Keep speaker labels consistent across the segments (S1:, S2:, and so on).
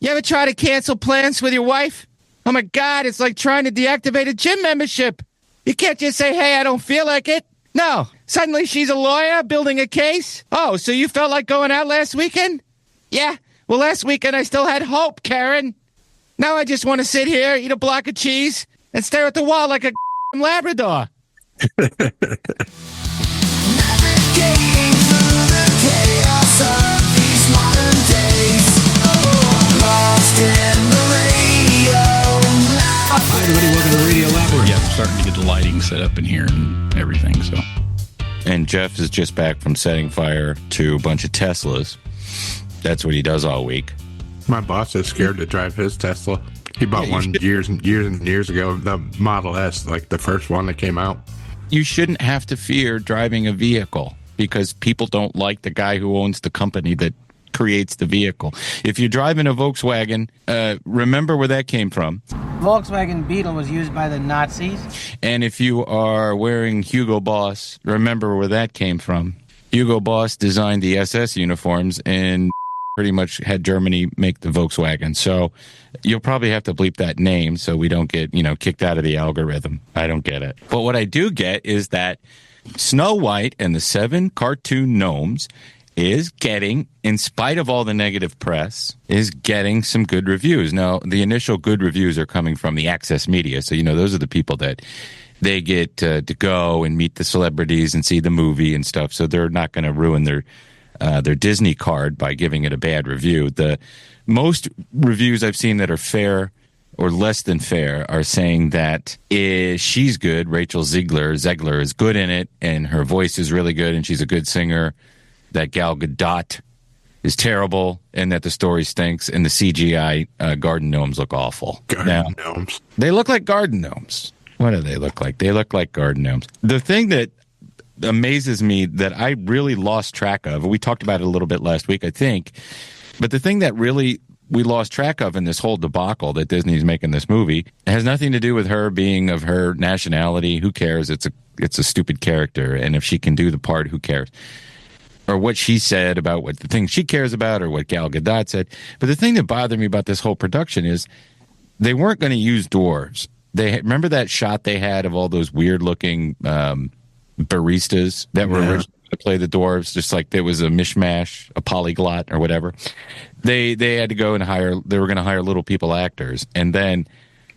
S1: You ever try to cancel plans with your wife? Oh, my God, it's like trying to deactivate a gym membership. You can't just say, hey, I don't feel like it. No. Suddenly she's a lawyer building a case. Oh, so you felt like going out last weekend? Yeah. Well, last weekend I still had hope, Karen. Now I just want to sit here, eat a block of cheese, and stare at the wall like a Labrador.
S2: Navigating through the chaos of these modern days. Lost in the radio.
S3: Hi, everybody. Welcome to Radio Labyrinth. Yeah, we're starting to get the lighting set up in here and everything. So,
S1: and Jeff is just back from setting fire to a bunch of Teslas. That's what he does all week.
S4: My boss is scared to drive his Tesla. He bought one years and years ago, the Model S, like the first one that came out.
S1: You shouldn't have to fear driving a vehicle because people don't like the guy who owns the company that creates the vehicle. If you're driving a Volkswagen, remember where that came from.
S5: Volkswagen Beetle was used by the Nazis.
S1: And if you are wearing Hugo Boss, remember where that came from. Hugo Boss designed the SS uniforms and pretty much had Germany make the Volkswagen. So you'll probably have to bleep that name so we don't get, kicked out of the algorithm. I don't get it. But what I do get is that Snow White and the 7 cartoon gnomes is getting, in spite of all the negative press, is getting some good reviews. Now, the initial good reviews are coming from the Access Media. So, those are the people that they get to go and meet the celebrities and see the movie and stuff. So they're not going to ruin their Disney card by giving it a bad review. The most reviews I've seen that are fair or less than fair are saying that she's good. Rachel Zegler is good in it, and her voice is really good, and she's a good singer. That Gal Gadot is terrible, and that the story stinks, and the CGI garden gnomes look awful.
S4: Garden gnomes.
S1: They look like garden gnomes. What do they look like? They look like garden gnomes. The thing that amazes me that I really lost track of, we talked about it a little bit last week, I think, but the thing that really we lost track of in this whole debacle that Disney's making this movie has nothing to do with her being of her nationality. Who cares? It's a stupid character, and if she can do the part, who cares? Or what she said about what the thing she cares about, or what Gal Gadot said. But the thing that bothered me about this whole production is they weren't going to use dwarves. Remember that shot they had of all those weird-looking baristas that were originally to play the dwarves, just like there was a mishmash, a polyglot or whatever. They had to go and they were going to hire little people actors. And then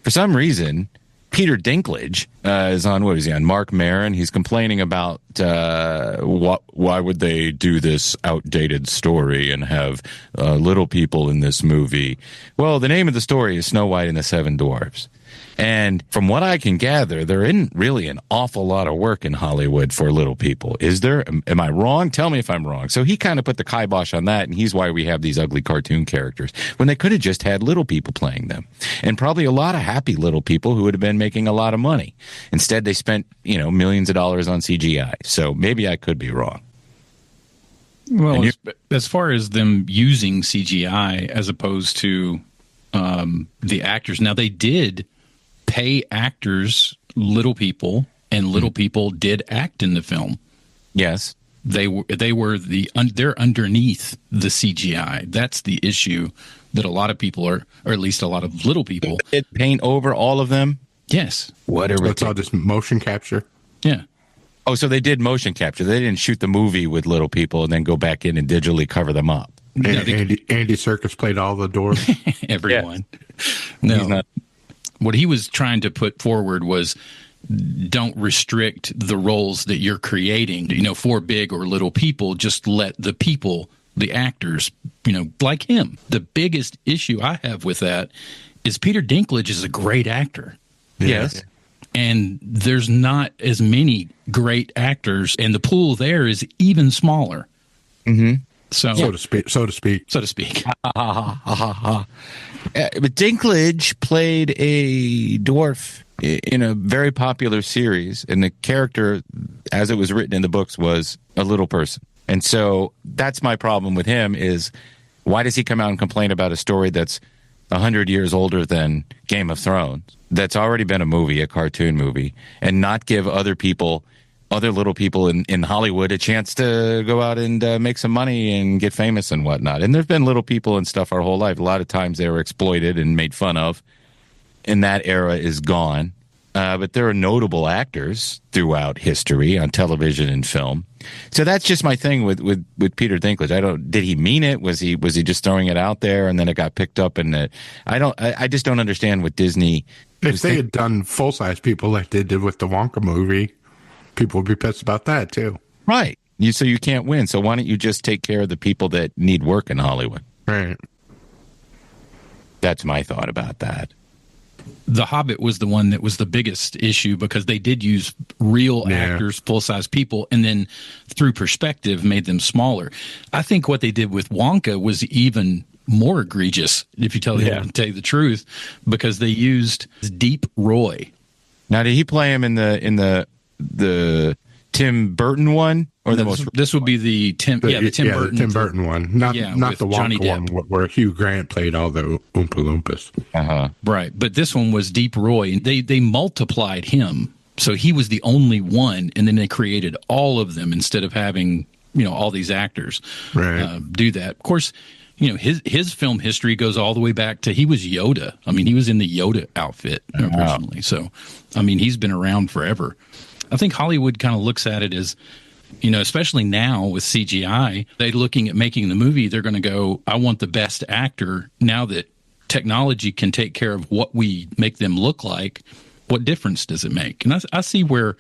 S1: for some reason, Peter Dinklage is on, what is he on? Mark Maron. He's complaining about why would they do this outdated story and have little people in this movie? Well, the name of the story is Snow White and the 7 Dwarfs. And from what I can gather, there isn't really an awful lot of work in Hollywood for little people. Is there? Am I wrong? Tell me if I'm wrong. So he kind of put the kibosh on that, and he's why we have these ugly cartoon characters, when they could have just had little people playing them. And probably a lot of happy little people who would have been making a lot of money. Instead, they spent, millions of dollars on CGI. So maybe I could be wrong.
S3: Well, as far as them using CGI as opposed to the actors, now they did pay actors, little people, and little people did act in the film.
S1: Yes,
S3: they're underneath the CGI. That's the issue that a lot of people are, or at least a lot of little people.
S1: It paint over all of them.
S3: Yes,
S4: whatever. It's all just motion capture.
S3: Yeah.
S1: Oh, so they did motion capture. They didn't shoot the movie with little people and then go back in and digitally cover them up.
S4: Andy Serkis played all the dwarves.
S3: Everyone.
S1: Yeah.
S3: No. He's not. What he was trying to put forward was, don't restrict the roles that you're creating, for big or little people. Just let the people, the actors, like him. The biggest issue I have with that is Peter Dinklage is a great actor.
S1: Yes.
S3: And there's not as many great actors, and the pool there is even smaller.
S1: Mm-hmm.
S4: So to speak.
S1: But Dinklage played a dwarf in a very popular series, and the character, as it was written in the books, was a little person. And so that's my problem with him is, why does he come out and complain about a story that's 100 years older than Game of Thrones, that's already been a movie, a cartoon movie, and not give other people other little people in Hollywood a chance to go out and make some money and get famous and whatnot. And there's been little people and stuff our whole life. A lot of times they were exploited and made fun of, and that era is gone. But there are notable actors throughout history on television and film. So that's just my thing with Peter Dinklage. Did he mean it? Was he just throwing it out there and then it got picked up? And I just don't understand what Disney.
S4: If they had done full size people like they did with the Wonka movie, people would be pissed about that too.
S1: Right. So you can't win. So why don't you just take care of the people that need work in Hollywood?
S4: Right.
S1: That's my thought about that.
S3: The Hobbit was the one that was the biggest issue because they did use real actors, full-size people, and then through perspective made them smaller. I think what they did with Wonka was even more egregious, if you tell you the truth, because they used Deep Roy.
S1: Now, did he play him in the Tim Burton one or the most?
S3: This would be the Tim
S4: Burton one, not the
S3: Johnny
S4: Wonka one where Hugh Grant played all the Oompa Loompas.
S3: Right, but this one was Deep Roy, and they multiplied him, so he was the only one, and then they created all of them instead of having all these actors do that. Of course, his film history goes all the way back to he was Yoda. I mean, he was in the Yoda outfit originally, so I mean he's been around forever. I think Hollywood kind of looks at it as, especially now with CGI, they're looking at making the movie. They're going to go, I want the best actor. Now that technology can take care of what we make them look like, what difference does it make? And I see where,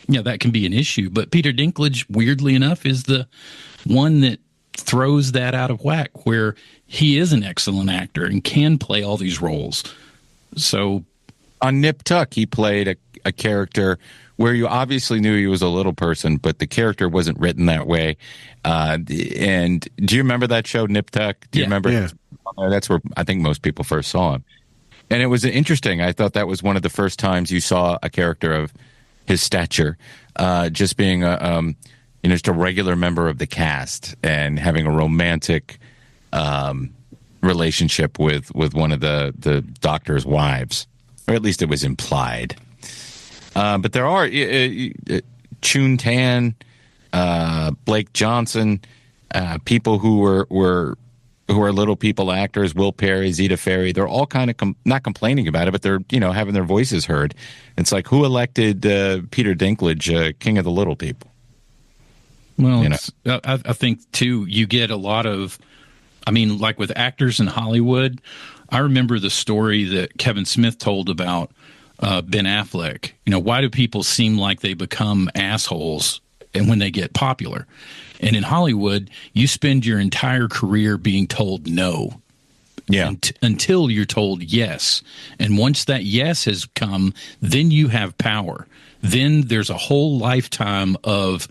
S3: that can be an issue. But Peter Dinklage, weirdly enough, is the one that throws that out of whack, where he is an excellent actor and can play all these roles. So
S1: on Nip Tuck, he played a character where you obviously knew he was a little person, but the character wasn't written that way. And do you remember that show, Nip Tuck? Do you remember?
S4: Yeah.
S1: That's where I think most people first saw him. And it was interesting. I thought that was one of the first times you saw a character of his stature, just being just a regular member of the cast and having a romantic relationship with one of the doctor's wives, or at least it was implied. But there are Chun Tan, Blake Johnson, people who were little people actors, Will Perry, Zeta Ferry. They're all kind of not complaining about it, but they're having their voices heard. It's like, who elected Peter Dinklage king of the little people?
S3: Well, I think too, you get a lot of, like with actors in Hollywood. I remember the story that Kevin Smith told about Ben Affleck. Why do people seem like they become assholes and when they get popular? And in Hollywood, you spend your entire career being told no. Yeah. Until you're told yes. And once that yes has come, then you have power. Then there's a whole lifetime of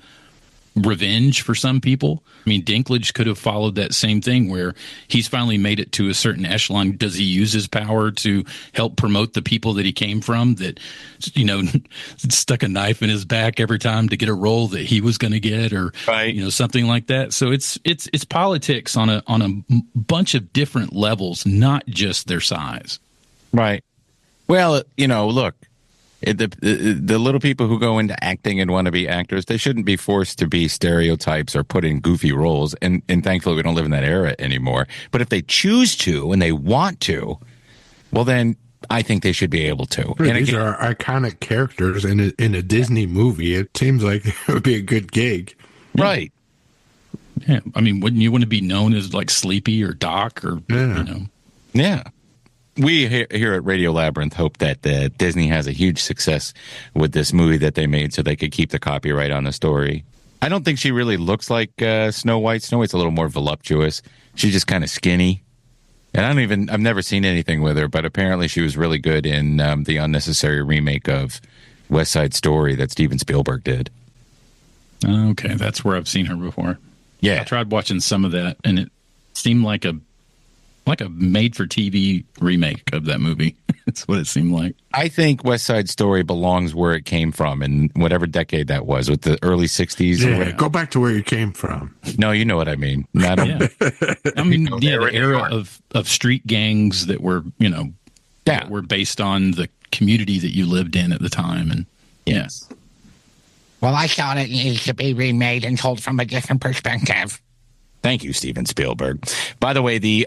S3: revenge for some people. Dinklage could have followed that same thing where he's finally made it to a certain echelon. Does he use his power to help promote the people that he came from that, stuck a knife in his back every time to get a role that he was going to get, or, something like that. So it's politics on a bunch of different levels, not just their size.
S1: Right. Well, look, the little people who go into acting and want to be actors, they shouldn't be forced to be stereotypes or put in goofy roles. And thankfully, we don't live in that era anymore. But if they choose to and they want to, well, then I think they should be able to.
S4: And these are iconic characters in a Disney movie. It seems like it would be a good gig.
S1: Right.
S3: Yeah. Wouldn't you want to be known as like Sleepy or Doc or,
S1: Yeah. We here at Radio Labyrinth hope that Disney has a huge success with this movie that they made so they could keep the copyright on the story. I don't think she really looks like Snow White. Snow White's a little more voluptuous. She's just kind of skinny. And I've never seen anything with her, but apparently she was really good in the unnecessary remake of West Side Story that Steven Spielberg did.
S3: Okay, that's where I've seen her before.
S1: Yeah.
S3: I tried watching some of that, and it seemed like a made-for-TV remake of that movie. That's what it seemed like.
S1: I think West Side Story belongs where it came from in whatever decade that was, with the early 60s.
S4: Yeah, go back to where you came from.
S1: No, you know what I mean.
S3: The era of street gangs that were, that were based on the community that you lived in at the time. And yes.
S1: Well, I thought it needs to be remade and told from a different perspective. Thank you, Steven Spielberg. By the way, the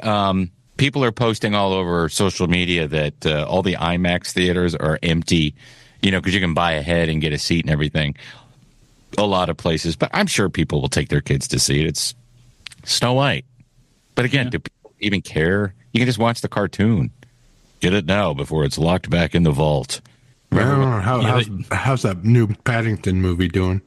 S1: people are posting all over social media that all the IMAX theaters are empty, because you can buy ahead and get a seat and everything. A lot of places, but I'm sure people will take their kids to see it. It's Snow White. But again, do people even care? You can just watch the cartoon. Get it now before it's locked back in the vault.
S4: I don't know. How's that new Paddington movie doing?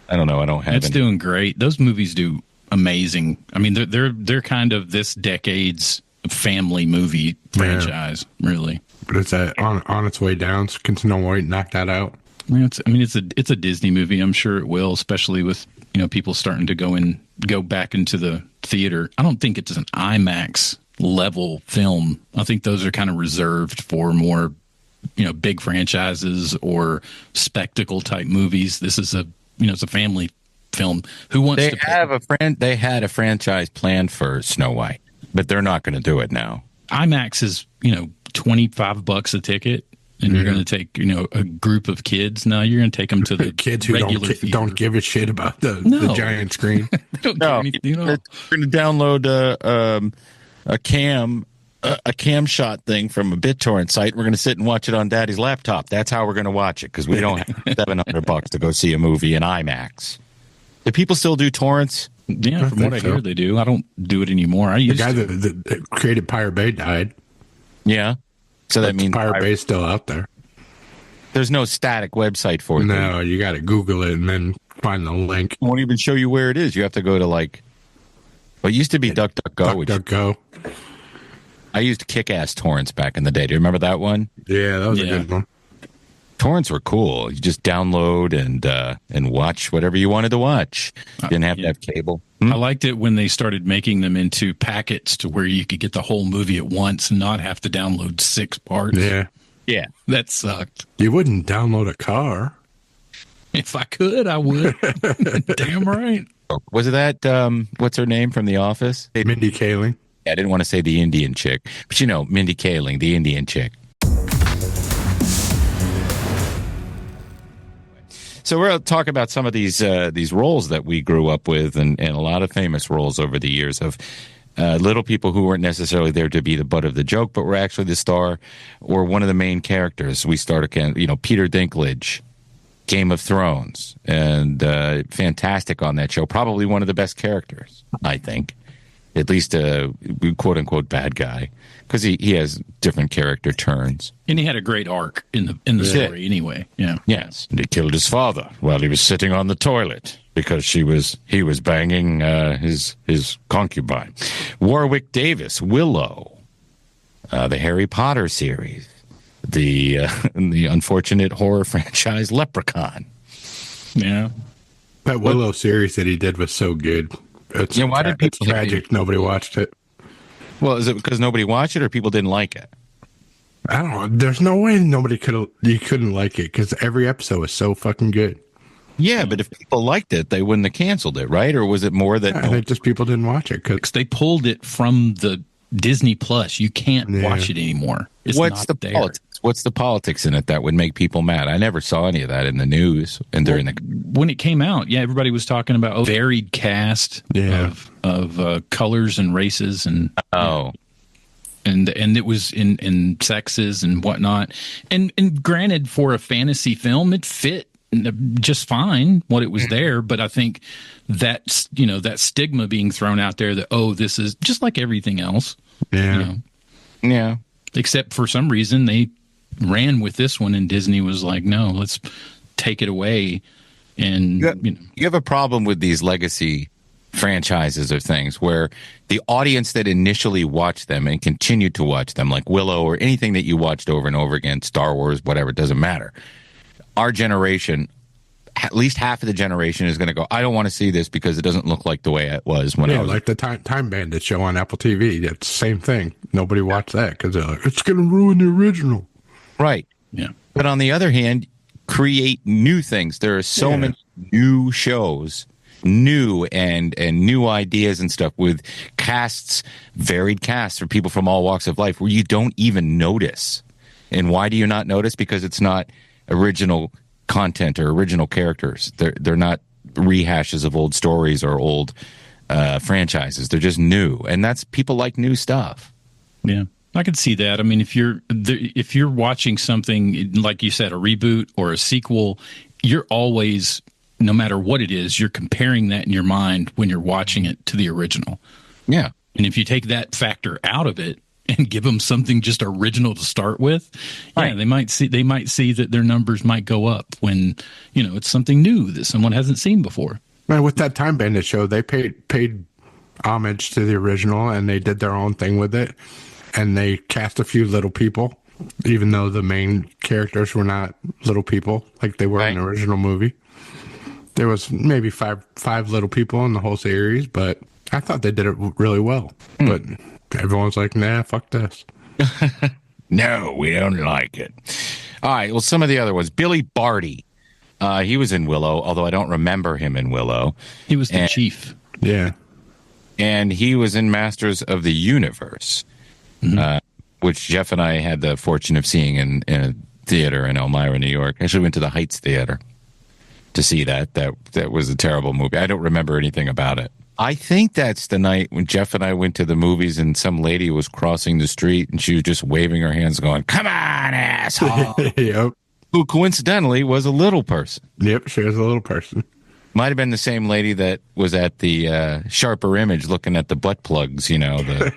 S1: I don't know. I don't have
S3: It's doing great. Those movies do amazing. I mean, they're kind of this decade's family movie franchise, really.
S4: But it's on its way down. So can Snow White knock that out?
S3: It's a Disney movie. I'm sure it will, especially with people starting to go back into the theater. I don't think it's an IMAX level film. I think those are kind of reserved for more big franchises or spectacle type movies. This is it's a family film. Who wants
S1: they
S3: to
S1: have they had a franchise planned for Snow White, but they're not going to do it now.
S3: IMAX is $25 a ticket, and you're going to take a group of kids. No, you're going to take them to the
S4: kids who don't give a shit about the giant screen.
S3: They don't care anything,
S1: We're going to download a cam shot thing from a BitTorrent site. We're going to sit and watch it on Daddy's laptop. That's how we're going to watch it, because we don't have $700 to go see a movie in IMAX. Do people still do torrents?
S3: Yeah, from what I hear, they do. I don't do it anymore.
S4: The guy that created Pirate Bay died.
S1: Yeah. So that means
S4: Pirate Bay's still out there.
S1: There's no static website for it.
S4: No, you got to Google it and then find the link.
S1: It won't even show you where it is. You have to go to it used to be DuckDuckGo.
S4: DuckDuckGo.
S1: I used Kick-Ass torrents back in the day. Do you remember that one?
S4: Yeah, that was a good one.
S1: Torrents were cool. You just download and watch whatever you wanted to watch. You didn't have to have cable.
S3: I liked it when they started making them into packets to where you could get the whole movie at once and not have to download 6 parts.
S1: Yeah.
S3: That sucked.
S4: You wouldn't download a car.
S3: If I could, I would. Damn right.
S1: Was it that, what's her name from The Office?
S4: Mindy Kaling.
S1: I didn't want to say the Indian chick, but Mindy Kaling, the Indian chick. So we're going to talk about some of these roles that we grew up with, and a lot of famous roles over the years of little people who weren't necessarily there to be the butt of the joke, but were actually the star or one of the main characters. We started, Peter Dinklage, Game of Thrones, and fantastic on that show. Probably one of the best characters, I think. At least a quote-unquote bad guy, because he has different character turns.
S3: And he had a great arc in the story anyway. Yeah.
S1: Yes. And he killed his father while he was sitting on the toilet because he was banging his concubine. Warwick Davis, Willow, the Harry Potter series, the unfortunate horror franchise Leprechaun.
S3: Yeah.
S4: That Willow series that he did was so good. It's tragic nobody watched it.
S1: Well, is it because nobody watched it or people didn't like it?
S4: I don't know. There's no way you couldn't like it, because every episode was so fucking good.
S1: Yeah, but if people liked it, they wouldn't have canceled it, right? Or was it more that
S4: I think just people didn't watch it because
S3: they pulled it from the Disney Plus. You can't watch it anymore.
S1: What's the politics? What's the politics in it that would make people mad? I never saw any of that in the news and during
S3: when it came out. Yeah, everybody was talking about a varied cast of colors and races and and it was in sexes and whatnot. And granted, for a fantasy film, it fit just fine what it was there. But I think that that stigma being thrown out there that this is just like everything else.
S1: Yeah.
S3: Except for some reason they ran with this one, and Disney was like, "No, let's take it away." And
S1: you have a problem with these legacy franchises or things where the audience that initially watched them and continued to watch them, like Willow or anything that you watched over and over again, Star Wars, whatever, it doesn't matter. Our generation, at least half of the generation, is going to go, I don't want to see this because it doesn't look like the way it was when I was.
S4: Like the Time Bandit show on Apple TV. It's the same thing. Nobody watched that because they're like, it's going to ruin the original.
S1: Right.
S3: Yeah.
S1: But on the other hand, create new things. There are so many new shows, new and new ideas and stuff with casts, varied casts for people from all walks of life where you don't even notice. And why do you not notice? Because it's not original content or original characters. They're not rehashes of old stories or old franchises. They're just new, and that's people like new stuff.
S3: Yeah, I could see that. I mean, if you're watching something like you said, a reboot or a sequel, you're always, no matter what it is, you're comparing that in your mind when you're watching it to the original.
S1: Yeah,
S3: and if you take that factor out of it and give them something just original to start with, yeah, they might see that their numbers might go up when it's something new that someone hasn't seen before.
S4: Man, with that Time Bandit show, they paid homage to the original, and they did their own thing with it, and they cast a few little people, even though the main characters were not little people like they were in the original movie. There was maybe five little people in the whole series, but I thought they did it really well. But everyone's like, nah, fuck this.
S1: No, we don't like it. All right, well, some of the other ones. Billy Barty. He was in Willow, although I don't remember him in Willow.
S3: He was the chief.
S4: Yeah.
S1: And he was in Masters of the Universe, which Jeff and I had the fortune of seeing in a theater in Elmira, New York. I actually went to the Heights Theater to see that. That was a terrible movie. I don't remember anything about it. I think that's the night when Jeff and I went to the movies and some lady was crossing the street and she was just waving her hands going, "Come on, asshole."
S4: Yep.
S1: Who coincidentally was a little person.
S4: Yep, she was a little person.
S1: Might have been the same lady that was at the Sharper Image looking at the butt plugs, the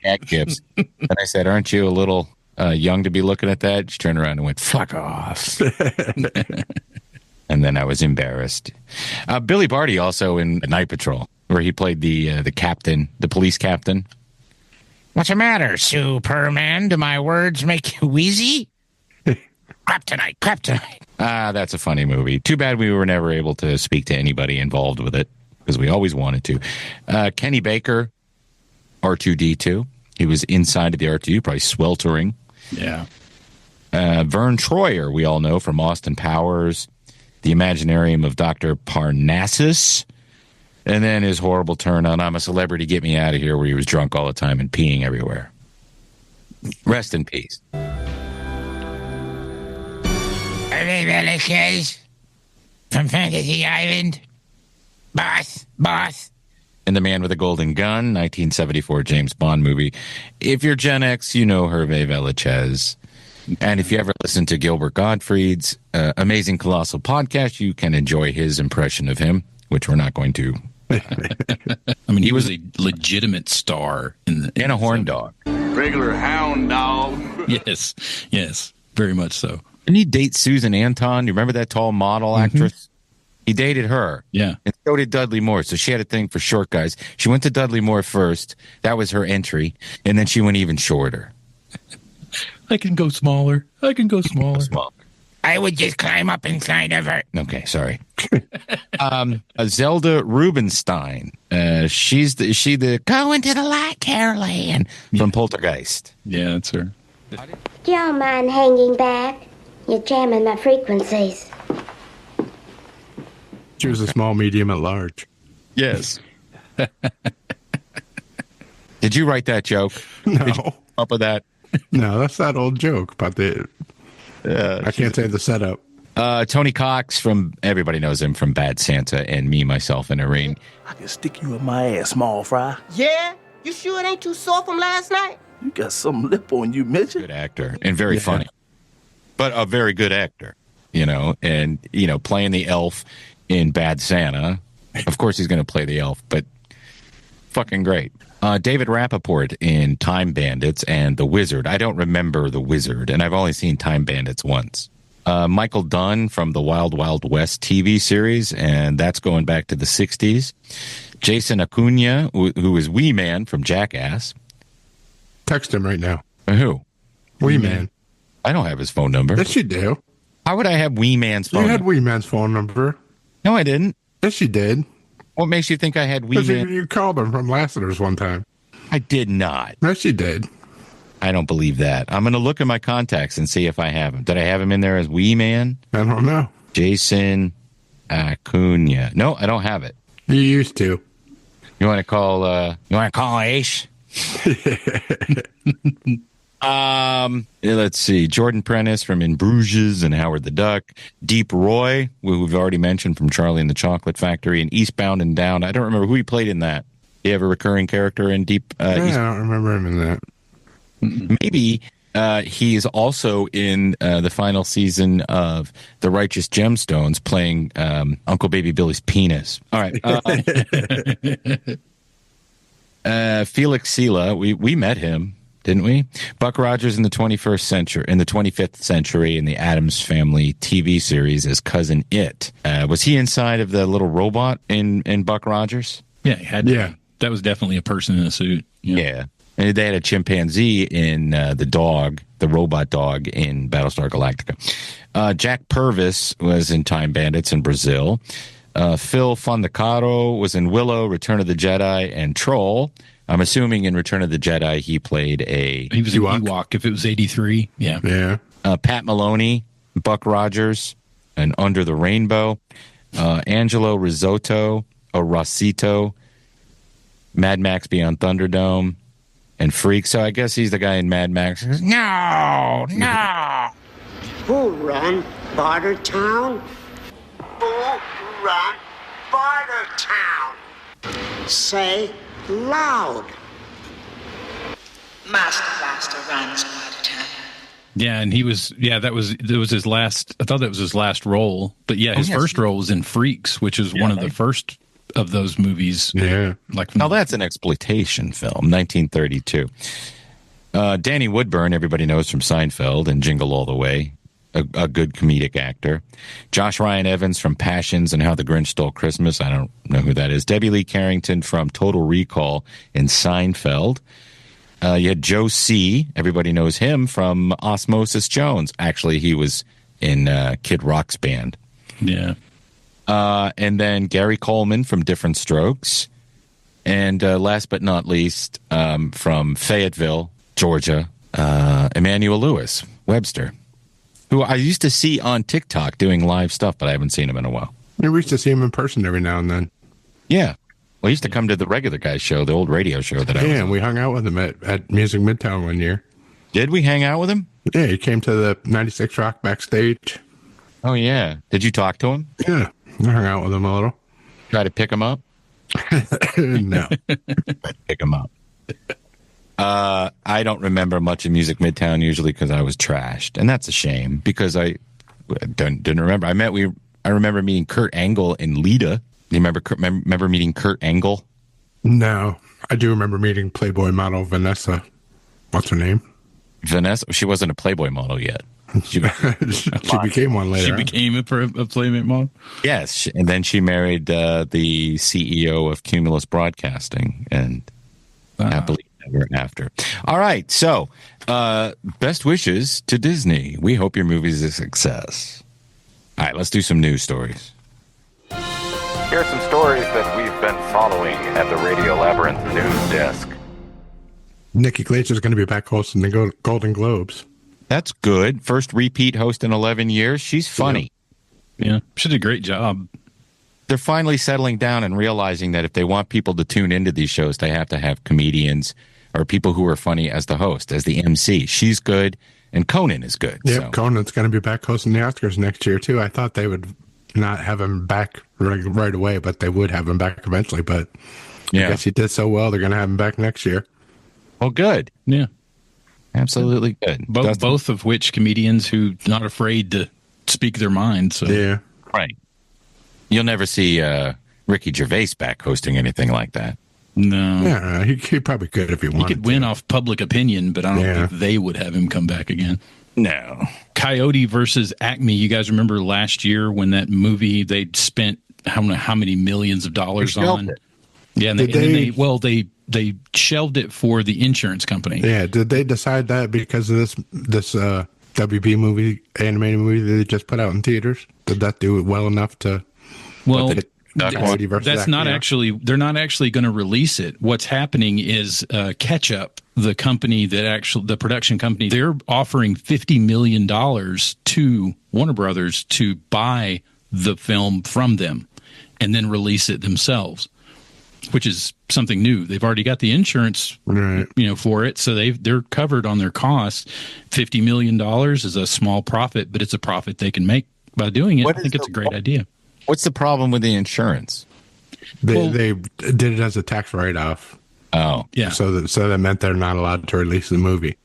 S1: cat gifts. And I said, "Aren't you a little young to be looking at that?" She turned around and went, "Fuck off." And then I was embarrassed. Billy Barty also in Night Patrol, where he played the captain, the police captain. "What's the matter, Superman? Do my words make you wheezy? Kryptonite. That's a funny movie. Too bad we were never able to speak to anybody involved with it, because we always wanted to. Kenny Baker, R2-D2. He was inside of the R2, probably sweltering.
S3: Yeah.
S1: Vern Troyer, we all know from Austin Powers, The Imaginarium of Dr. Parnassus, and then his horrible turn on I'm a Celebrity, Get Me Out of Here, where he was drunk all the time and peeing everywhere. Rest in peace. From Fantasy Island. Boss. And The Man with a Golden Gun, 1974 James Bond movie. If you're Gen X, you know Hervé Villechaize. And if you ever listen to Gilbert Gottfried's Amazing Colossal podcast, you can enjoy his impression of him, which we're not going to.
S3: I mean, he was a legitimate star in
S1: a horn dog.
S6: Regular hound dog.
S3: Yes, very much so.
S1: Didn't he date Susan Anton? You remember that tall model actress? He dated her.
S3: Yeah.
S1: And so did Dudley Moore. So she had a thing for short guys. She went to Dudley Moore first. That was her entry. And then she went even shorter.
S3: I can go smaller.
S1: I would just climb up inside of her. Okay, sorry. Zelda Rubinstein. She's the go into the light, Caroline, from Poltergeist.
S3: Yeah, that's her.
S7: Do y'all mind hanging back? You're jamming my frequencies.
S4: She was a small, medium, at large.
S3: Yes.
S1: Did you write that joke?
S4: No.
S1: Did you come up with that?
S4: No, that's that old joke about the... I can't say the setup.
S1: Tony Cox from, everybody knows him from Bad Santa and Me, Myself, and Irene.
S6: I can stick you in my ass, small fry.
S8: Yeah? You sure it ain't too sore from last night?
S6: You got some lip on you, midget.
S1: Good actor and very funny. But a very good actor, and, playing the elf in Bad Santa. Of course he's going to play the elf, but fucking great. David Rappaport in Time Bandits and The Wizard. I don't remember The Wizard, and I've only seen Time Bandits once. Michael Dunn from the Wild Wild West TV series, and that's going back to the 60s. Jason Acuna, who is Wee Man from Jackass.
S4: Text him right now.
S1: Who?
S4: Wee Man.
S1: I don't have his phone number.
S4: Yes, you do.
S1: How would I have Wee Man's phone
S4: You had
S1: number?
S4: Wee Man's phone number.
S1: No, I didn't.
S4: Yes, you did.
S1: What makes you think I had Wee
S4: Because
S1: Man?
S4: you called him from Lassiter's one time.
S1: I did not.
S4: Yes, you did.
S1: I don't believe that. I'm going to look at my contacts and see if I have him. Did I have him in there as Wee Man?
S4: I don't know.
S1: Jason Acuna. No, I don't have it.
S4: You used to.
S1: You want to call Ace? Let's see. Jordan Prentice from In Bruges and Howard the Duck. Deep Roy, who we've already mentioned from Charlie and the Chocolate Factory, and Eastbound and Down. I don't remember who he played in that. Do you have a recurring character in Deep?
S4: I don't remember him in that.
S1: Maybe he's also in the final season of The Righteous Gemstones, playing Uncle Baby Billy's penis. All right. Felix Sela, we met him, didn't we? Buck Rogers in the 25th century in the Addams Family TV series as Cousin It. Was he inside of the little robot in Buck Rogers?
S3: Yeah, he had to. Yeah. That was definitely a person in a suit.
S1: Yeah. And they had a chimpanzee in the robot dog in Battlestar Galactica. Jack Purvis was in Time Bandits in Brazil. Phil Fondacaro was in Willow, Return of the Jedi, and Troll. I'm assuming in Return of the Jedi he played
S3: He was an Ewok if it was 83. Yeah.
S4: Yeah.
S1: Pat Maloney, Buck Rogers, and Under the Rainbow. Angelo Risotto, or Rossito, Mad Max Beyond Thunderdome, and Freak. So I guess he's the guy in Mad Max. No.
S9: Who run Bartertown? Who run Bartertown? Say loud.
S10: Master Blaster runs Bartertown.
S3: Yeah, and that was his last. I thought that was his last role, but yeah, his first role was in Freaks, which is one of the first of those movies.
S4: Yeah,
S1: now that's an exploitation film, 1932. Danny Woodburn, everybody knows from Seinfeld and Jingle All the Way, a good comedic actor. Josh Ryan Evans from Passions and How the Grinch Stole Christmas. I don't know who that is. Debbie Lee Carrington from Total Recall in Seinfeld. You had Joe C. Everybody knows him from Osmosis Jones. Actually, he was in Kid Rock's band.
S3: Yeah.
S1: And then Gary Coleman from Different Strokes. And last but not least, from Fayetteville, Georgia, Emmanuel Lewis Webster, who I used to see on TikTok doing live stuff, but I haven't seen him in a while.
S4: We used to see him in person every now and then.
S1: Yeah. Well, he used to come to the regular guys show, the old radio show that I was on.
S4: We hung out with him at Music Midtown one year.
S1: Did we hang out with him?
S4: Yeah, he came to the 96 Rock backstage.
S1: Oh, yeah. Did you talk to him?
S4: Yeah, I hung out with him a little.
S1: Try to pick him up?
S4: No.
S1: Pick him up. I don't remember much of Music Midtown usually because I was trashed. And that's a shame because I didn't remember. I remember meeting Kurt Angle in Lita. Do you remember meeting Kurt Angle?
S4: No. I do remember meeting Playboy model Vanessa. What's her name?
S1: Vanessa? She wasn't a Playboy model yet. She
S4: became one later.
S3: She became a Playboy model?
S1: Yes. And then she married the CEO of Cumulus Broadcasting. And happily ever after. All right. So, best wishes to Disney. We hope your movie is a success. All right. Let's do some news stories.
S11: Here are some stories that we've been following at the Radio Labyrinth news desk.
S4: Nikki Glazer is going to be back hosting the Golden Globes.
S1: That's good. First repeat host in 11 years. She's funny.
S3: Yeah, she did a great job.
S1: They're finally settling down and realizing that if they want people to tune into these shows, they have to have comedians or people who are funny as the host, as the MC. She's good, and Conan is good.
S4: Yep,
S1: so.
S4: Conan's going to be back hosting the Oscars next year, too. I thought they would not have him back right away, but they would have him back eventually. But I guess he did so well, they're going to have him back next year.
S1: Well, good.
S3: Yeah.
S1: Absolutely good.
S3: Both of which comedians who not afraid to speak their mind. So.
S4: Yeah.
S1: Right. You'll never see Ricky Gervais back hosting anything like that.
S3: No.
S4: Yeah, he probably could if he wanted to.
S3: He could win off public opinion, but I don't think they would have him come back again.
S1: No.
S3: Coyote versus Acme. You guys remember last year when that movie they spent how many millions of dollars on? Yeah, and they shelved it for the insurance company.
S4: Yeah, did they decide that because of this WB movie, animated movie that they just put out in theaters? Did that do it well enough to?
S3: Well, that's not actually. They're not actually going to release it. What's happening is Ketchup, the company the production company, they're offering $50 million to Warner Brothers to buy the film from them and then release it themselves. which is something new. They've already got the insurance, for it, so they're covered on their costs. $50 million is a small profit, but it's a profit they can make by doing it. I think it's a great idea.
S1: What's the problem with the insurance?
S4: They did it as a tax write-off.
S1: Oh,
S3: yeah.
S4: So that meant they're not allowed to release the movie.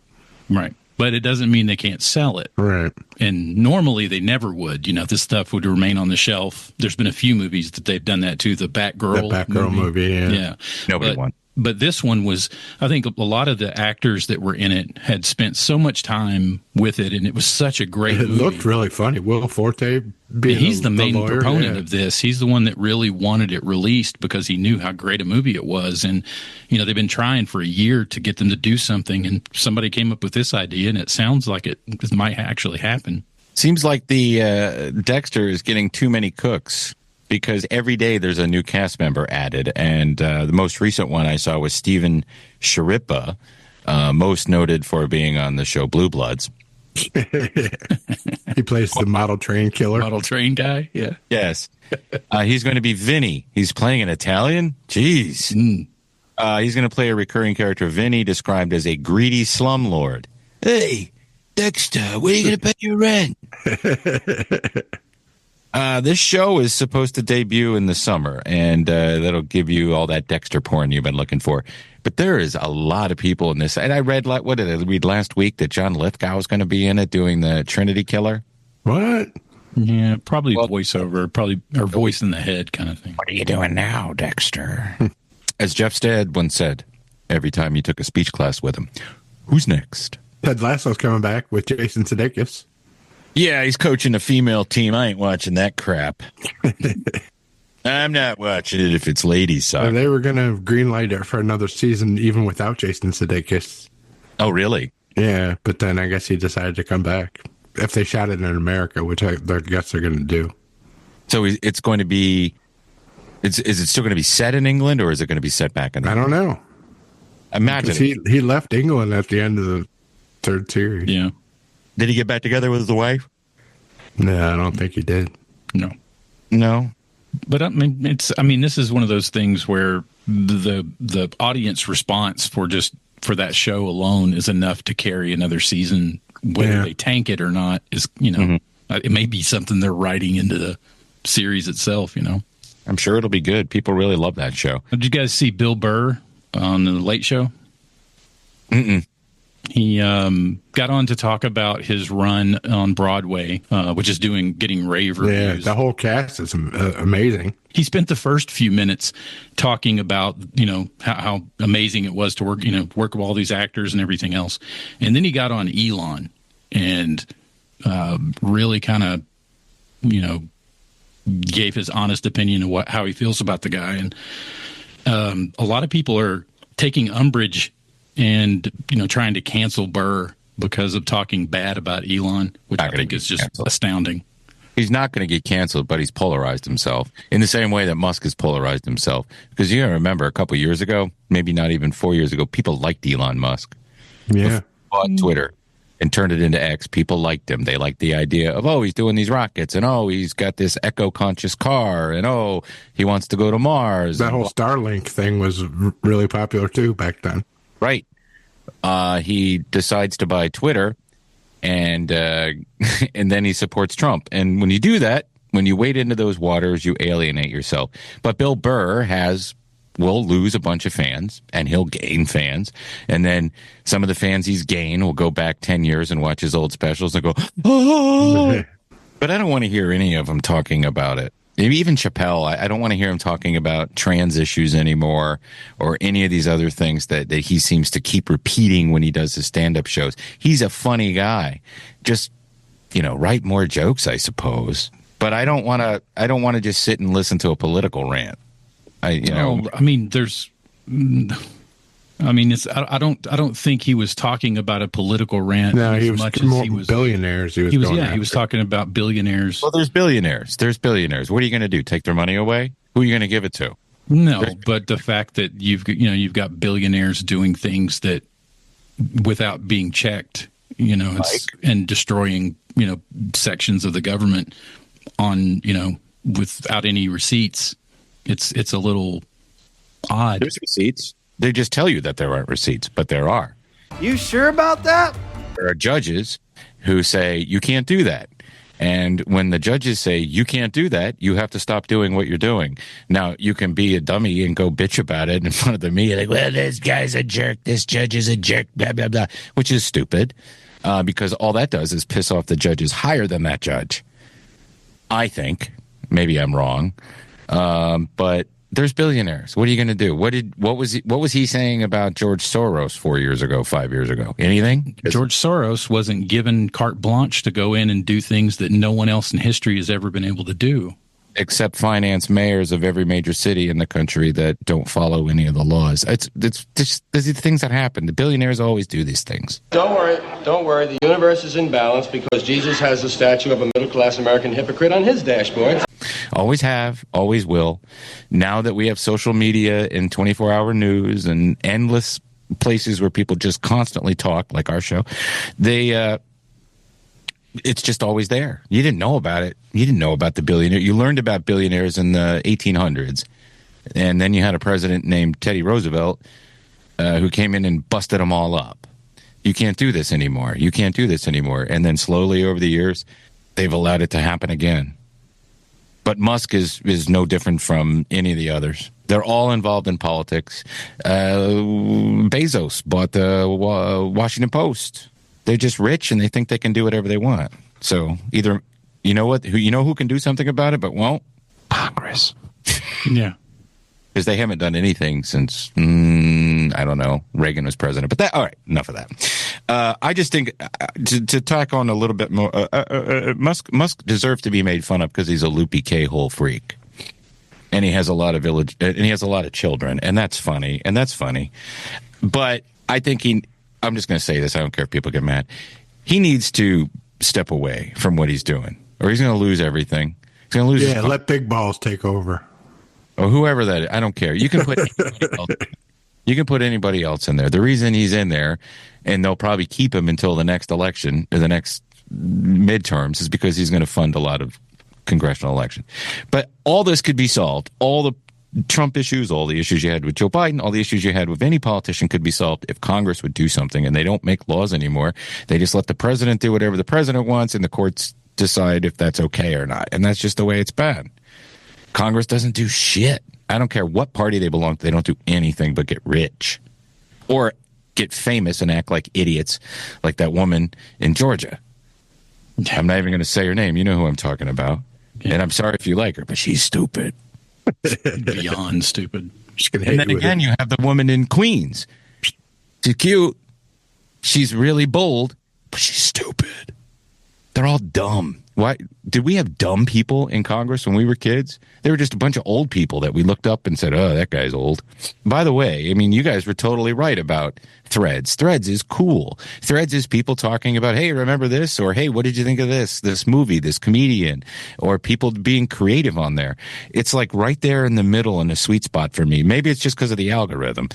S3: Right. But it doesn't mean they can't sell it.
S4: Right.
S3: And normally they never would. This stuff would remain on the shelf. There's been a few movies that they've done that too. The Batgirl
S4: movie. Yeah.
S1: Nobody won.
S3: But this one was, I think a lot of the actors that were in it had spent so much time with it, and it was such a great movie.
S4: It looked really funny. Will Forte being
S3: he's the main
S4: lawyer,
S3: proponent of this. He's the one that really wanted it released because he knew how great a movie it was. And, they've been trying for a year to get them to do something, and somebody came up with this idea, and it sounds like it might actually happen.
S1: Seems like the Dexter is getting too many cooks, because every day there's a new cast member added. And the most recent one I saw was Steven Sharippa, most noted for being on the show Blue Bloods.
S4: He plays the model train killer.
S3: Model train guy, yeah.
S1: Yes. He's going to be Vinny. He's playing an Italian? Jeez. He's going to play a recurring character, Vinny, described as a greedy slumlord. Hey, Dexter, when are you going to pay your rent? This show is supposed to debut in the summer, and that'll give you all that Dexter porn you've been looking for. But there is a lot of people in this. And I read, what did I read last week, that John Lithgow was going to be in it doing the Trinity Killer?
S4: What?
S3: Yeah, probably voiceover, or voice in the head kind of thing.
S1: What are you doing now, Dexter? As Jeff Stead once said, every time you took a speech class with him, who's next?
S4: Ted Lasso's coming back with Jason Sudeikis.
S1: Yeah, he's coaching a female team. I ain't watching that crap. I'm not watching it if it's ladies soccer.
S4: They were going to greenlight it for another season even without Jason Sudeikis.
S1: Oh, really?
S4: Yeah, but then I guess he decided to come back. If they shot it in America, which I guess they're going to do.
S1: So it's going to be... Is it still going to be set in England, or is it going to be set back in...
S4: I don't know.
S1: Imagine
S4: he left England at the end of the third series.
S3: Yeah.
S1: Did he get back together with his wife?
S4: No, I don't think he did.
S1: No.
S3: But this is one of those things where the audience response for that show alone is enough to carry another season. Whether they tank it or not is, it may be something they're writing into the series itself.
S1: I'm sure it'll be good. People really love that show.
S3: Did you guys see Bill Burr on the Late Show?
S1: Mm-mm.
S3: He got on to talk about his run on Broadway, which is getting rave reviews.
S4: Yeah, the whole cast is amazing.
S3: He spent the first few minutes talking about, how amazing it was to work with all these actors and everything else. And then he got on Elon and really kind of, gave his honest opinion of how he feels about the guy. And a lot of people are taking umbrage and trying to cancel Burr because of talking bad about Elon, which I think is just astounding.
S1: He's not going to get canceled, but he's polarized himself in the same way that Musk has polarized himself. Because you remember a couple years ago, maybe not even 4 years ago, people liked Elon Musk.
S4: Yeah.
S1: Bought Twitter and turned it into X. People liked him. They liked the idea of, he's doing these rockets, and he's got this eco-conscious car, and he wants to go to Mars.
S4: That whole Starlink thing was really popular too back then.
S1: Right. He decides to buy Twitter, and then he supports Trump. And when you do that, when you wade into those waters, you alienate yourself. But Bill Burr will lose a bunch of fans, and he'll gain fans. And then some of the fans he's gained will go back 10 years and watch his old specials and go, oh! But I don't want to hear any of them talking about it. Maybe even Chappelle, I don't want to hear him talking about trans issues anymore, or any of these other things that he seems to keep repeating when he does his stand-up shows. He's a funny guy. Just, write more jokes, I suppose. But I don't want to just sit and listen to a political rant. I don't think he was talking about a political rant.
S4: No, he was billionaires. He
S3: was talking about billionaires.
S1: Well, there's billionaires. What are you going to do? Take their money away? Who are you going to give it to?
S3: No, but the fact that you've got billionaires doing things that without being checked, and destroying, sections of the government on, without any receipts. It's a little odd.
S1: There's receipts. They just tell you that there aren't receipts, but there are.
S5: You sure about that?
S1: There are judges who say you can't do that. And when the judges say you can't do that, you have to stop doing what you're doing. Now, you can be a dummy and go bitch about it in front of the media, like, well, this guy's a jerk, this judge is a jerk, blah, blah, blah, which is stupid because all that does is piss off the judges higher than that judge. I think. Maybe I'm wrong. But there's billionaires. What are you going to do? What was he saying about George Soros 4 years ago, 5 years ago? Anything?
S3: George Soros wasn't given carte blanche to go in and do things that no one else in history has ever been able to do.
S1: Except finance mayors of every major city in the country that don't follow any of the laws. It's just these are the things that happen. The billionaires always do these things.
S12: Don't worry. The universe is in balance because Jesus has a statue of a middle-class American hypocrite on his dashboard.
S1: Always have, always will. Now that we have social media and 24-hour news and endless places where people just constantly talk, like our show, it's just always there. You didn't know about it. You didn't know about the billionaire. You learned about billionaires in the 1800s. And then you had a president named Teddy Roosevelt who came in and busted them all up. You can't do this anymore. You can't do this anymore. And then slowly over the years, they've allowed it to happen again. But Musk is no different from any of the others. They're all involved in politics. Bezos bought the Washington Post. They're just rich and they think they can do whatever they want. So either, you know what, who can do something about it but won't? Congress.
S3: Yeah.
S1: Because they haven't done anything since, I don't know, Reagan was president. But all right, enough of that. I just think to tack on a little bit more, Musk deserves to be made fun of because he's a loopy K-hole freak. And he has a lot of children, and that's funny. But I think I'm just going to say this. I don't care if people get mad. He needs to step away from what he's doing, or he's going to lose everything. He's going to lose.
S4: Yeah, let big balls take over.
S1: Or whoever that is. I don't care. You can put anybody else in there. The reason he's in there, and they'll probably keep him until the next election or the next midterms, is because he's going to fund a lot of congressional election. But all this could be solved. All the Trump issues, all the issues you had with Joe Biden, all the issues you had with any politician could be solved if Congress would do something. And they don't make laws anymore. They just let the president do whatever the president wants, and the courts decide if that's okay or not. And that's just the way it's been. Congress doesn't do shit. I don't care what party they belong to. They don't do anything but get rich or get famous and act like idiots, like that woman in Georgia. I'm not even going to say her name. You know who I'm talking about. And I'm sorry if you like her, but she's stupid.
S3: Beyond stupid.
S1: And then again, you have the woman in Queens. She's cute. She's really bold, but she's stupid. They're all dumb. Why did we have dumb people in Congress when we were kids? They were just a bunch of old people that we looked up and said, oh, that guy's old. By the way, I mean, you guys were totally right about Threads. Threads is cool. Threads is people talking about, hey, remember this? Or, hey, what did you think of this movie, this comedian? Or people being creative on there. It's like right there in the middle and a sweet spot for me. Maybe it's just because of the algorithm.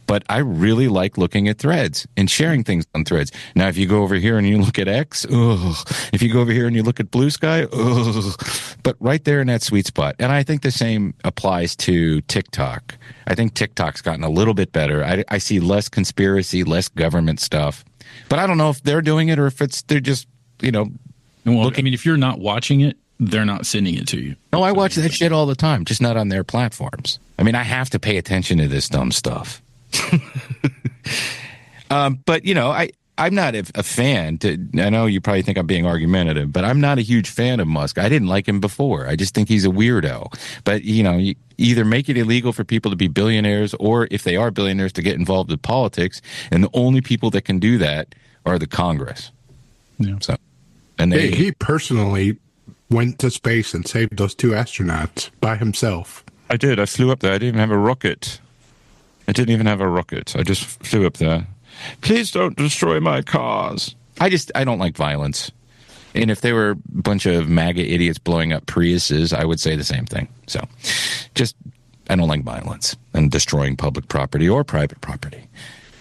S1: But I really like looking at Threads and sharing things on Threads. Now, if you go over here and you look at X, ugh. If you go over here and you look at Blue Sky, ugh. But right there in that sweet spot. And I think the same applies to TikTok. I think TikTok's gotten a little bit better. I see less conspiracy, less government stuff. But I don't know if they're doing it or if they're just,
S3: Well, I mean, if you're not watching it, they're not sending it to you.
S1: No, I watch that shit all the time, just not on their platforms. I mean, I have to pay attention to this dumb stuff. But I'm not a fan. I know you probably think I'm being argumentative, but I'm not a huge fan of Musk. I didn't like him before. I just think he's a weirdo. But you either make it illegal for people to be billionaires, or if they are billionaires, to get involved with politics. And the only people that can do that are the Congress.
S3: Yeah.
S1: So, and
S4: he personally went to space and saved those 2 astronauts by himself.
S1: I did. I flew up there. I didn't even have a rocket. I just flew up there. Please don't destroy my cars. I don't like violence. And if they were a bunch of MAGA idiots blowing up Priuses, I would say the same thing. So I don't like violence and destroying public property or private property.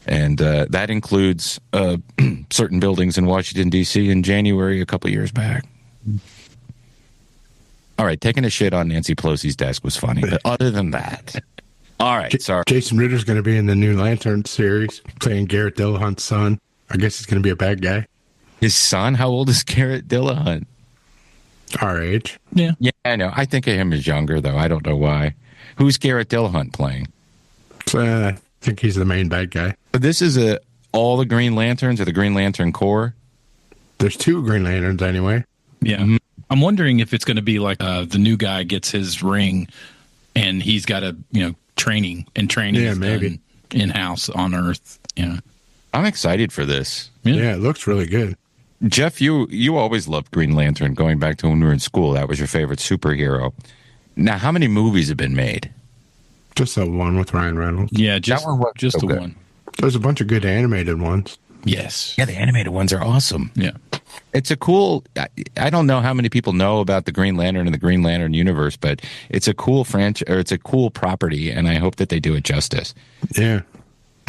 S1: And that includes certain buildings in Washington, D.C. in January a couple years back. All right, taking a shit on Nancy Pelosi's desk was funny. But other than that, All right, sorry.
S4: Jason Ritter's going to be in the new Lantern series, playing Garrett Dillahunt's son. I guess he's going to be a bad guy.
S1: His son? How old is Garrett Dillahunt?
S4: Our age.
S3: Yeah.
S1: Yeah, I know. I think of him as younger, though. I don't know why. Who's Garrett Dillahunt playing?
S4: I think he's the main bad guy.
S1: But this is all the Green Lanterns or the Green Lantern Corps?
S4: There's 2 Green Lanterns anyway.
S3: Yeah. Mm-hmm. I'm wondering if it's going to be like the new guy gets his ring and he's got a, training is
S4: maybe
S3: done in-house on Earth. Yeah.
S1: I'm excited for this.
S4: Yeah, it looks really good.
S1: Jeff, you always loved Green Lantern going back to when we were in school. That was your favorite superhero. Now, how many movies have been made?
S4: Just the one with Ryan Reynolds.
S3: Yeah, just the one.
S4: There's a bunch of good animated ones.
S3: Yes.
S1: Yeah, the animated ones are awesome.
S3: Yeah.
S1: It's a cool, I don't know how many people know about the Green Lantern and the Green Lantern universe, but it's a cool franchise, or it's a cool property, and I hope that they do it justice.
S4: Yeah.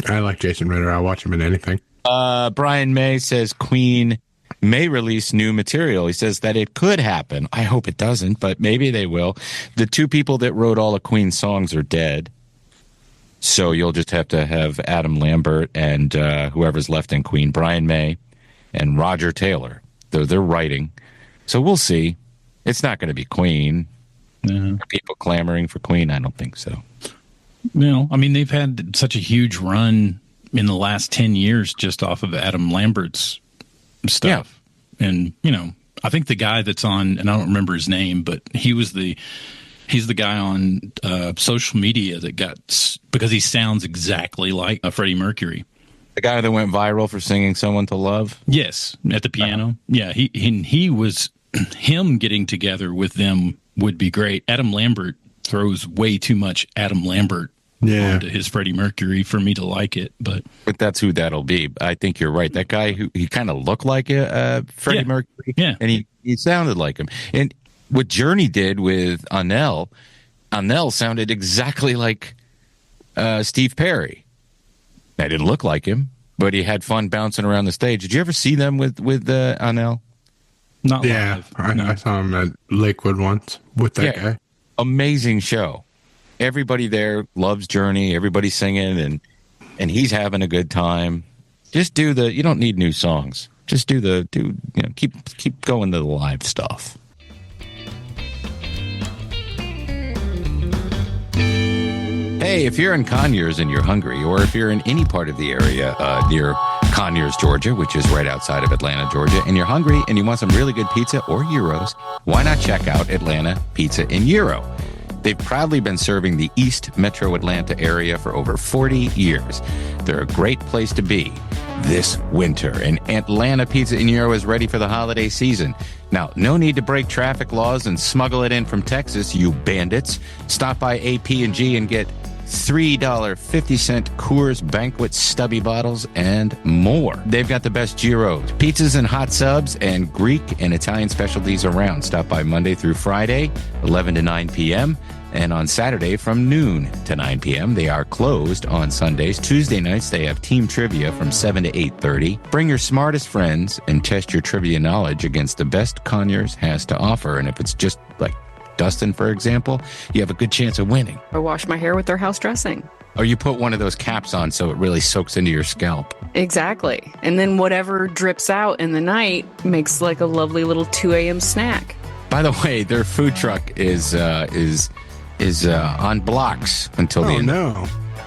S4: I like Jason Ritter. I'll watch him in anything.
S1: Brian May says Queen may release new material. He says that it could happen. I hope it doesn't, but maybe they will. The 2 people that wrote all of Queen's songs are dead. So you'll just have to have Adam Lambert and whoever's left in Queen, Brian May and Roger Taylor. They're writing. So we'll see. It's not going to be Queen. Are people clamoring for Queen? I don't think so.
S3: No, I mean, they've had such a huge run in the last 10 years just off of Adam Lambert's stuff. Yeah. And, I think the guy that's on, and I don't remember his name, but he's the guy on social media that because he sounds exactly like Freddie Mercury.
S1: The guy that went viral for singing Someone to Love?
S3: Yes, at the piano. Yeah, he was, him getting together with them would be great. Adam Lambert throws way too much Adam Lambert onto his Freddie Mercury for me to like it. But
S1: that's who that'll be. I think you're right. That guy, he kind of looked like Freddie Mercury.
S3: Yeah.
S1: And he sounded like him. And what Journey did with Anel sounded exactly like Steve Perry. That didn't look like him, but he had fun bouncing around the stage. Did you ever see them with Anel?
S3: Not live.
S4: I saw him at Lakewood once with that guy.
S1: Amazing show. Everybody there loves Journey. Everybody's singing, and he's having a good time. Just do you don't need new songs. Just keep going to the live stuff. Hey, if you're in Conyers and you're hungry, or if you're in any part of the area near Conyers, Georgia, which is right outside of Atlanta, Georgia, and you're hungry and you want some really good pizza or gyros, why not check out Atlanta Pizza and Gyro? They've proudly been serving the East Metro Atlanta area for over 40 years. They're a great place to be this winter, and Atlanta Pizza and Gyro is ready for the holiday season. Now, no need to break traffic laws and smuggle it in from Texas, you bandits. Stop by AP&G and get $3.50 Coors Banquet stubby bottles and more. They've got the best gyros, pizzas and hot subs, and Greek and Italian specialties around. Stop by Monday through Friday, 11 to 9 p.m., and on Saturday from noon to 9 p.m. They are closed on Sundays. Tuesday nights, they have team trivia from 7 to 8:30. Bring your smartest friends and test your trivia knowledge against the best Conyers has to offer. And if it's just like Dustin, for example, you have a good chance of winning.
S13: I wash my hair with their house dressing.
S1: Or you put one of those caps on so it really soaks into your scalp.
S13: Exactly. And then whatever drips out in the night makes like a lovely little 2 a.m. snack.
S1: By the way, their food truck is on blocks until the end.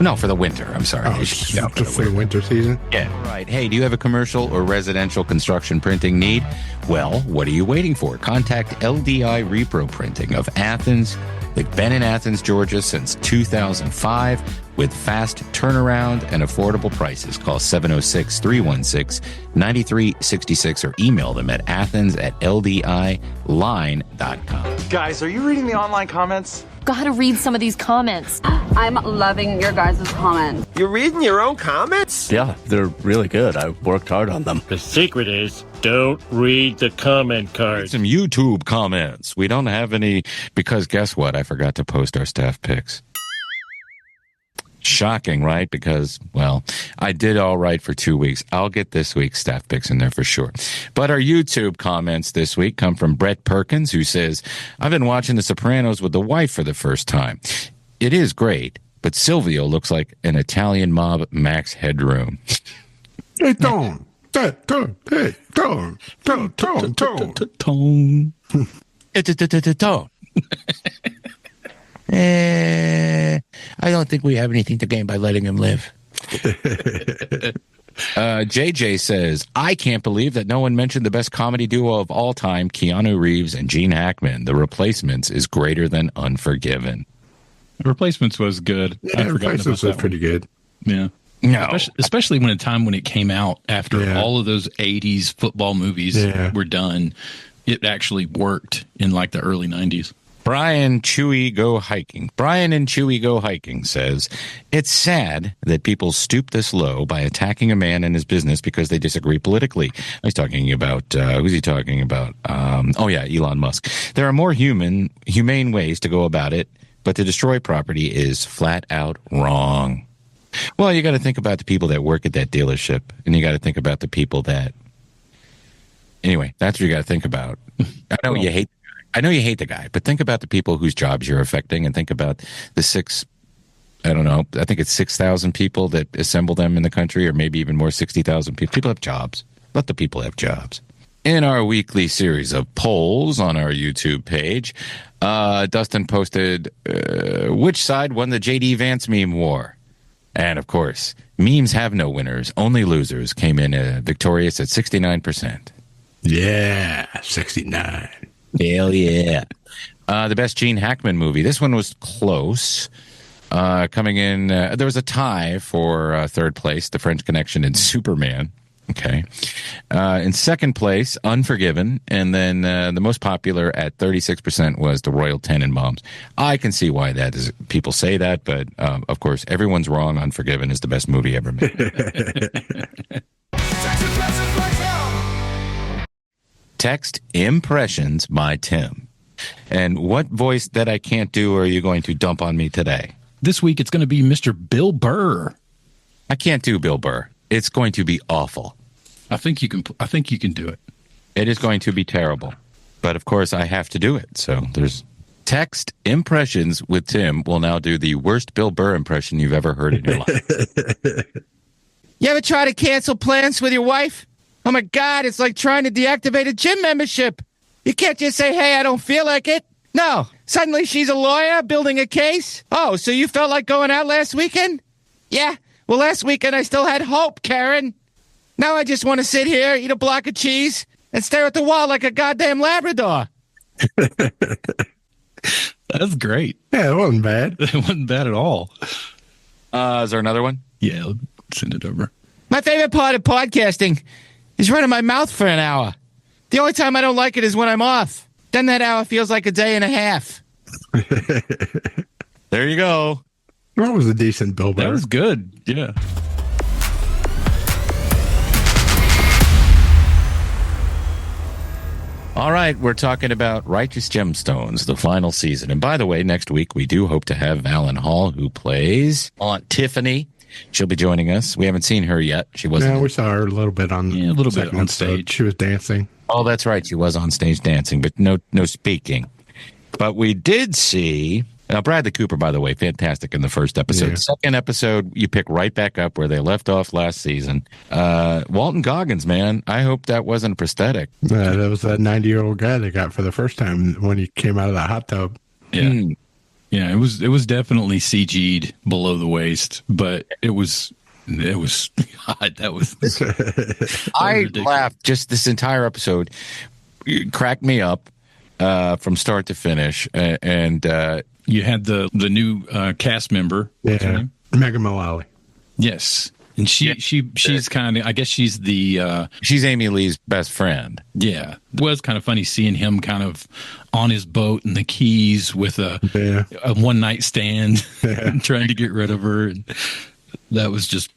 S1: No, for the winter. I'm sorry.
S4: For the winter season?
S1: Yeah. All right. Hey, do you have a commercial or residential construction printing need? Well, what are you waiting for? Contact LDI Repro Printing of Athens. They've been in Athens, Georgia since 2005 with fast turnaround and affordable prices. Call 706-316-9366 or email them at athens@ldiline.com.
S5: Guys, are you reading the online comments?
S14: Gotta read some of these comments.
S15: I'm loving your guys' comments.
S6: You're reading your own comments?
S16: Yeah, they're really good. I worked hard on them.
S17: The secret is don't read the comment cards.
S1: Some YouTube comments. We don't have any because guess what? I forgot to post our staff picks. Shocking, right? Because, well, I did all right for 2 weeks. I'll get this week's staff picks in there for sure. But our YouTube comments this week come from Brett Perkins, who says, I've been watching The Sopranos with the wife for the first time. It is great, but Silvio looks like an Italian mob Max Headroom.
S4: Hey, Tone. Hey, Tone. Tone.
S1: Tone. I don't think we have anything to gain by letting him live. JJ says, I can't believe that no one mentioned the best comedy duo of all time, Keanu Reeves and Gene Hackman. The Replacements is greater than Unforgiven.
S3: The Replacements was good.
S4: Yeah, Replacements was pretty good.
S3: Yeah.
S1: No.
S3: Especially when a time when it came out after all of those 80s football movies were done. It actually worked in like the early 90s.
S1: Brian and Chewy Go Hiking says, it's sad that people stoop this low by attacking a man and his business because they disagree politically. He's talking about, who's he talking about? Elon Musk. There are more humane ways to go about it, but to destroy property is flat out wrong. Well, you got to think about the people that work at that dealership, and you got to think about the people that, anyway, that's what you got to think about. I know you hate the guy, but think about the people whose jobs you're affecting, and think about the 6,000 people that assemble them in the country, or maybe even more, 60,000 people. People have jobs. Let the people have jobs. In our weekly series of polls on our YouTube page, Dustin posted, which side won the J.D. Vance meme war? And, of course, memes have no winners. Only losers came in victorious at 69%.
S4: Yeah, 69.
S1: Hell yeah. The best Gene Hackman movie. This one was close. Coming in, there was a tie for third place, The French Connection and Superman. Okay. In second place, Unforgiven. And then the most popular at 36% was The Royal Tenenbaums. I can see why that is. People say that, but of course, everyone's wrong. Unforgiven is the best movie ever made. Text Impressions by Tim. And what voice that I can't do are you going to dump on me today?
S3: This week it's going to be Mr. Bill Burr.
S1: I can't do Bill Burr. It's going to be awful.
S3: I think you can do it.
S1: It is going to be terrible. But of course I have to do it. So there's Text Impressions with Tim will now do the worst Bill Burr impression you've ever heard in your life. You ever try to cancel plans with your wife? Oh my God, it's like trying to deactivate a gym membership. You can't just say, hey, I don't feel like it. No. Suddenly she's a lawyer building a case. Oh, so you felt like going out last weekend? Yeah. Well, last weekend I still had hope, Karen. Now I just want to sit here, eat a block of cheese, and stare at the wall like a goddamn Labrador.
S3: That's great.
S4: Yeah, it wasn't bad.
S3: It wasn't bad at all.
S1: Is there another one?
S3: Yeah, I'll send it over.
S1: My favorite part of podcasting is running my mouth for an hour. The only time I don't like it is when I'm off. Then that hour feels like a day and a half. There you go.
S4: That was a decent Bill Burr.
S3: That was good. Yeah.
S1: All right, we're talking about Righteous Gemstones, the final season. And by the way, next week we do hope to have Valyn Hall, who plays Aunt Tiffany. She'll be joining us. We haven't seen her yet. She wasn't.
S4: Yeah, we saw her a little bit on stage. She was dancing.
S1: Oh, that's right. She was on stage dancing, but no speaking. But we did see. Now, Bradley Cooper, by the way, fantastic in the first episode. Yeah. Second episode, you pick right back up where they left off last season. Walton Goggins, man, I hope that wasn't a prosthetic.
S4: That was that 90-year-old guy they got for the first time when he came out of that hot tub.
S3: Yeah. Yeah, it was definitely CG'd below the waist, but it was hot. That was
S1: I laughed just this entire episode. It cracked me up from start to finish, and
S3: you had the new cast member.
S4: Yeah, Megan Mullally.
S3: Yes. And she's kind of, I guess she's
S1: she's Amy Lee's best friend.
S3: Yeah. It was kind of funny seeing him kind of on his boat in the Keys with a one night stand trying to get rid of her. And that was just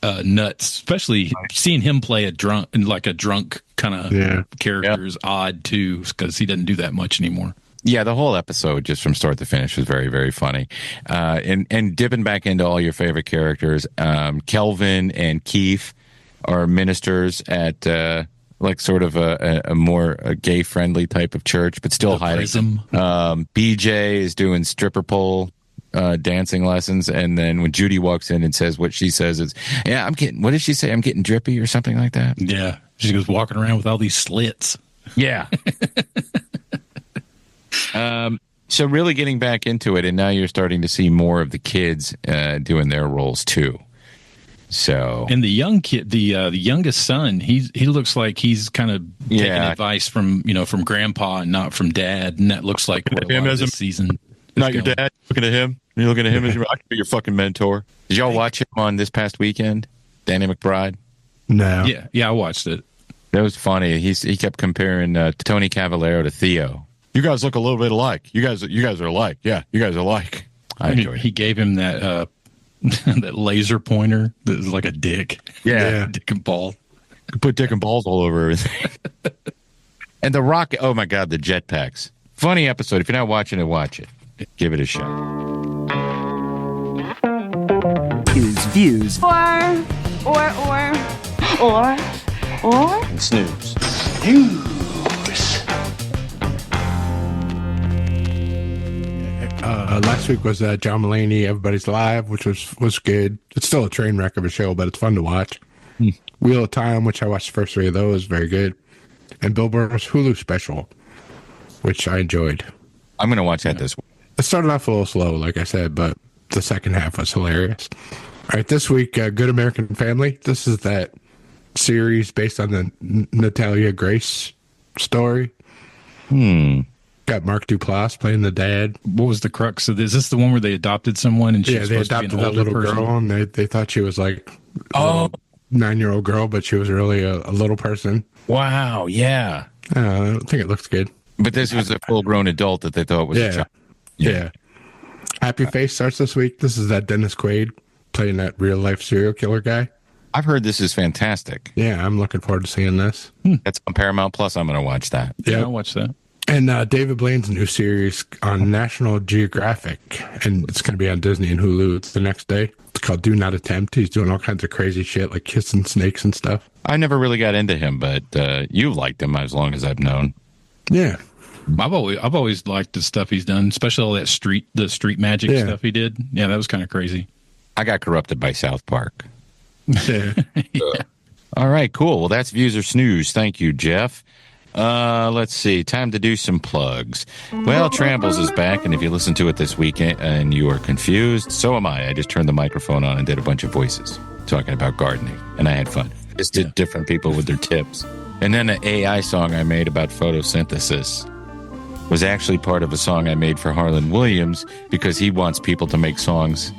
S3: nuts, especially seeing him play a drunk kind of character is odd too, because he doesn't do that much anymore.
S1: Yeah, the whole episode, just from start to finish, was very, very funny. And dipping back into all your favorite characters, Kelvin and Keith are ministers at like sort of a more gay-friendly type of church, but still hiding. BJ is doing stripper pole dancing lessons, and then when Judy walks in and says what she says is, "Yeah, I'm getting." What did she say? I'm getting drippy or something like that.
S3: Yeah, she goes walking around with all these slits.
S1: Yeah. So really getting back into it, and now you're starting to see more of the kids doing their roles too. So,
S3: and the young kid, the youngest son, he looks like he's kind of taking advice from grandpa and not from dad, and that looks like what
S1: him as
S3: this season.
S1: Not your dad. Looking at him. You're looking at him as I could be your fucking mentor. Did y'all watch him on this past weekend? Danny McBride.
S4: No.
S3: Yeah, I watched it.
S1: That was funny. He kept comparing Tony Cavallero to Theo. You guys look a little bit alike. You guys are alike. Yeah, you guys are alike.
S3: He gave him that that laser pointer that was like a dick.
S1: Yeah.
S3: Dick and ball.
S1: Put dick and balls all over everything. And the rocket. Oh my God, the jetpacks. Funny episode. If you're not watching it, watch it. Give it a shot.
S2: Views.
S15: Or.
S5: And Snooze.
S4: Last week was John Mulaney, Everybody's Live, which was good. It's still a train wreck of a show, but it's fun to watch. Wheel of Time, which I watched the first three of those, very good. And Bill Burr's Hulu special, which I enjoyed.
S1: I'm going to watch that this week.
S4: It started off a little slow, like I said, but the second half was hilarious. All right, this week, Good American Family. This is that series based on the Natalia Grace story. Got Mark Duplass playing the dad.
S3: What was the crux of this? Is this the one where they adopted someone and she was
S4: they
S3: supposed
S4: adopted
S3: to be an
S4: that little
S3: older person?
S4: girl, and they thought she was like a 9-year-old girl, but she was really a little person.
S1: Wow, yeah.
S4: I think it looks good.
S1: But this was a full-grown adult that they thought was a child.
S4: Yeah. Happy Face starts this week. This is that Dennis Quaid playing that real-life serial killer guy.
S1: I've heard this is fantastic.
S4: Yeah, I'm looking forward to seeing this.
S1: That's on Paramount Plus. I'm going to watch that.
S3: Yeah, I'll watch that.
S4: And David Blaine's new series on National Geographic, and it's going to be on Disney and Hulu. It's the next day. It's called Do Not Attempt. He's doing all kinds of crazy shit, like kissing snakes and stuff.
S1: I never really got into him, but you've liked him as long as I've known.
S4: Yeah.
S3: I've always liked the stuff he's done, especially all that street magic stuff he did. Yeah, that was kind of crazy.
S1: I got corrupted by South Park.
S4: Yeah.
S1: All right, cool. Well, that's Views or Snooze. Thank you, Jeff. Let's see. Time to do some plugs. Well, Trambles is back, and if you listen to it this weekend and you are confused, so am I. I just turned the microphone on and did a bunch of voices talking about gardening, and I had fun. Just did different people with their tips. And then an AI song I made about photosynthesis was actually part of a song I made for Harlan Williams because he wants people to make songs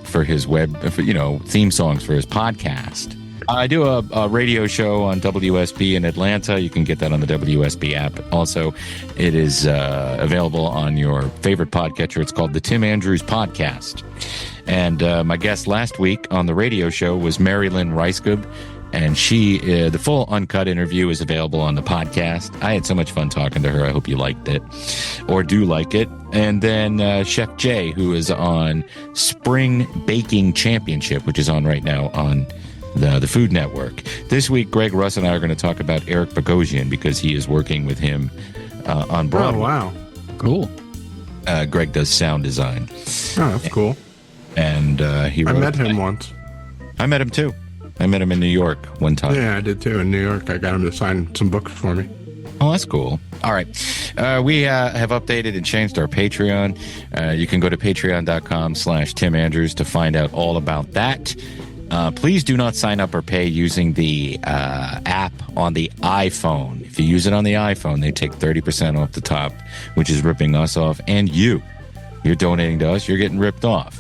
S1: for his theme songs for his podcast. I do a radio show on WSB in Atlanta. You can get that on the WSB app. Also, it is available on your favorite podcatcher. It's called the Tim Andrews Podcast. And my guest last week on the radio show was Mary Lynn Ricegood. And the full uncut interview is available on the podcast. I had so much fun talking to her. I hope you liked it or do like it. And then Chef Jay, who is on Spring Baking Championship, which is on right now on the Food Network. This week, Greg, Russ, and I are going to talk about Eric Bogosian because he is working with him on Broadway.
S4: Oh, wow.
S3: Cool.
S1: Greg does sound design.
S4: Oh, that's cool.
S1: And I
S4: met him once.
S1: I met him too. I met him in New York one time.
S4: Yeah, I did too. In New York, I got him to sign some books for me.
S1: Oh, that's cool. All right. We have updated and changed our Patreon. You can go to patreon.com/Tim Andrews to find out all about that. Please do not sign up or pay using the app on the iPhone. If you use it on the iPhone, they take 30% off the top, which is ripping us off. And you're donating to us, you're getting ripped off.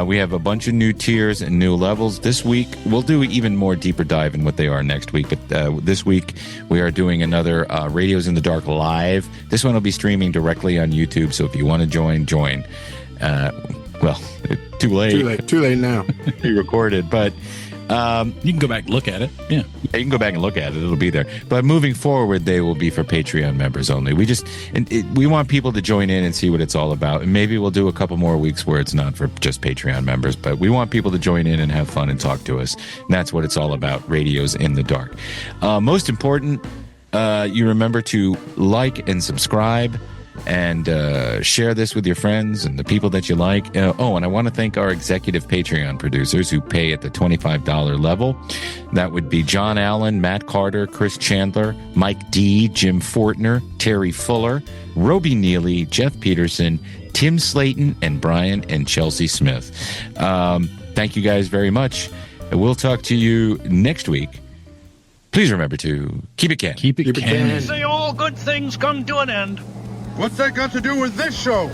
S1: We have a bunch of new tiers and new levels. This week, we'll do even more deeper dive in what they are next week. But this week, we are doing another Radios in the Dark live. This one will be streaming directly on YouTube. So if you want to join. Well, too late.
S4: Too late now.
S1: Pre-recorded, but
S3: you can go back and look at it. Yeah,
S1: you can go back and look at it. It'll be there. But moving forward, they will be for Patreon members only. We want people to join in and see what it's all about. And maybe we'll do a couple more weeks where it's not for just Patreon members. But we want people to join in and have fun and talk to us. And that's what it's all about. Radios in the Dark. Most important, you remember to like and subscribe. and share this with your friends and the people that you like. And I want to thank our executive Patreon producers who pay at the $25 level. That would be John Allen, Matt Carter, Chris Chandler, Mike D, Jim Fortner, Terry Fuller, Roby Neely, Jeff Peterson, Tim Slayton, and Brian and Chelsea Smith. Thank you guys very much. We'll talk to you next week. Please remember to keep it canon.
S3: Keep it canon.
S17: Say all good things come to an end.
S18: What's that got to do with this show?